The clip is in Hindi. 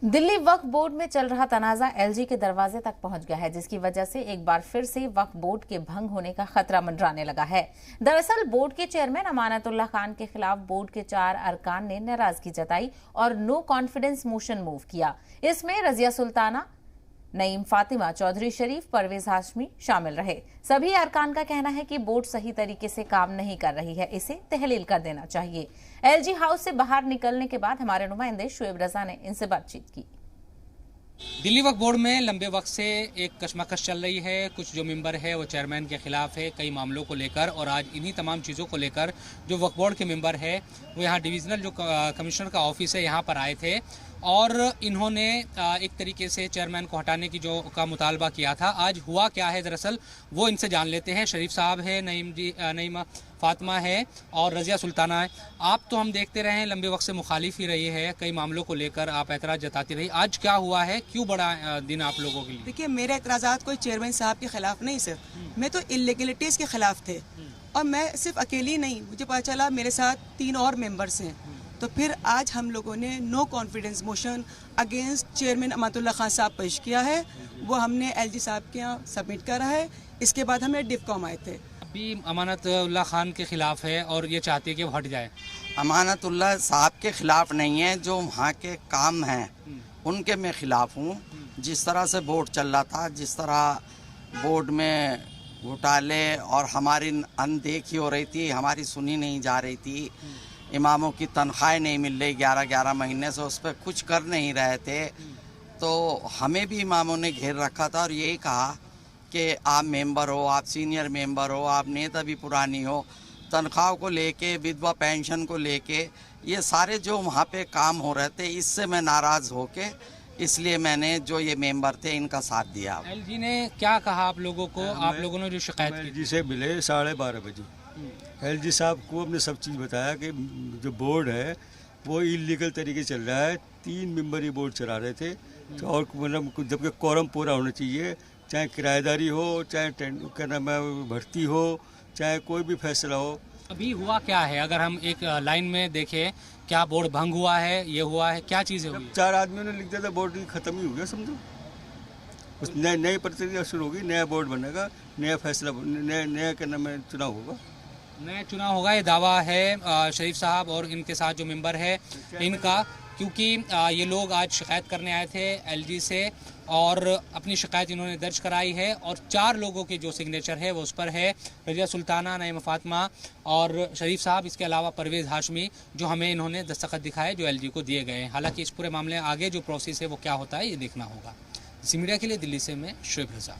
दिल्ली वक्फ बोर्ड में चल रहा तनाजा एलजी के दरवाजे तक पहुंच गया है, जिसकी वजह से एक बार फिर से वक्फ बोर्ड के भंग होने का खतरा मंडराने लगा है। दरअसल बोर्ड के चेयरमैन अमानतुल्लाह खान के खिलाफ बोर्ड के 4 अरकान ने नाराजगी जताई और नो कॉन्फिडेंस मोशन मूव किया। इसमें रजिया सुल्ताना, नईम फातिमा, चौधरी शरीफ, परवेज हाशमी शामिल रहे। सभी अरकान का कहना है कि बोर्ड सही तरीके से काम नहीं कर रही है, इसे तहलील कर देना चाहिए। एलजी हाउस से बाहर निकलने के बाद हमारे नुमाइंदे शुएब रजा ने इनसे बातचीत की। दिल्ली वक्फ बोर्ड में लंबे वक्त से एक कशमकश चल रही है। कुछ जो मेंबर है वो चेयरमैन के खिलाफ है कई मामलों को लेकर, और आज इन्हीं तमाम चीज़ों को लेकर जो वक्फ बोर्ड के मेंबर है वो यहाँ डिविजनल जो कमिश्नर का ऑफिस है यहाँ पर आए थे और इन्होंने एक तरीके से चेयरमैन को हटाने की जो का मुतालबा किया था। आज हुआ क्या है दरअसल वो इनसे जान लेते हैं। शरीफ साहब है, नईम फातिमा है और रजिया सुल्ताना है। आप तो हम देखते रहे हैं लंबे वक्त से मुखालिफ ही रही है, कई मामलों को लेकर आप एतराज़ जताती रही। आज क्या हुआ है, क्यों बड़ा दिन आप लोगों के लिए? देखिए, मेरे एतराज़ात कोई चेयरमैन साहब के खिलाफ नहीं, सिर्फ मैं तो इलीगलिटीज़ के खिलाफ थे। और मैं सिर्फ अकेली नहीं, मुझे पता चला मेरे साथ 3 और मेंबर्स हैं। तो फिर आज हम लोगों ने no confidence motion against chairman Amanatullah Khan साहब पेश किया है। वो हमने एलजी साहब के यहाँ सबमिट करा है। इसके बाद हमें डिफकॉम आए थे। अभी अमानतुल्लाह खान के खिलाफ है और ये चाहती है कि वो हट जाए। अमानतुल्लाह साहब के खिलाफ नहीं है, जो वहाँ के काम हैं उनके मैं खिलाफ हूँ। जिस तरह से बोर्ड चल रहा था, जिस तरह बोर्ड में घोटाले और हमारी अनदेखी हो रही थी, हमारी सुनी नहीं जा रही थी, इमामों की तनख्वाहें नहीं मिल रही 11-11 महीने से, उस पर कुछ कर नहीं रहे थे। तो हमें भी इमामों ने घेर रखा था और यही कहा कि आप मेंबर हो, आप सीनियर मेंबर हो, आप नेता भी पुरानी हो, तनख्वाह को लेके, विधवा पेंशन को लेके, ये सारे जो वहाँ पे काम हो रहे थे, इससे मैं नाराज़ होके इसलिए मैंने जो ये मेंबर थे इनका साथ दिया। एलजी ने क्या कहा आप लोगों को? आप लोगों ने जो शिकायत की? एलजी से मिले 12:30 बजे। एलजी साहब को हमने सब चीज़ बताया कि जो बोर्ड है वो इलीगल तरीके से चल रहा है। 3 मेंबर ही बोर्ड चला रहे थे। तो और मतलब जबकि कोरम पूरा होना चाहिए, चाहे किराएदारी हो, चाहे क्या नाम है भर्ती हो, चाहे कोई भी फैसला हो। अभी हुआ क्या है, अगर हम एक लाइन में देखें, क्या बोर्ड भंग हुआ है, ये हुआ है, क्या चीज़ें हुई? 4 आदमियों ने लिख दिया था, बोर्ड खत्म ही हो गया समझो। उस नई प्रक्रिया शुरू होगी, नया बोर्ड बनेगा, नया फैसला, नया क्या नाम है चुनाव होगा। नया चुनाव होगा, ये दावा है शरीफ साहब और इनके साथ जो मेंबर है इनका, क्योंकि ये लोग आज शिकायत करने आए थे एलजी से और अपनी शिकायत इन्होंने दर्ज कराई है और 4 लोगों के जो सिग्नेचर है वो उस पर है, रजिया सुल्ताना, नईम फातिमा और शरीफ साहब। इसके अलावा परवेज हाशमी, जो हमें इन्होंने दस्तखत दिखाए जो एलजी को दिए गए हैं। हालांकि इस पूरे मामले आगे जो प्रोसेस है वो क्या होता है ये देखना होगा। इसी मीडिया के लिए दिल्ली से मैं शुएब रजा।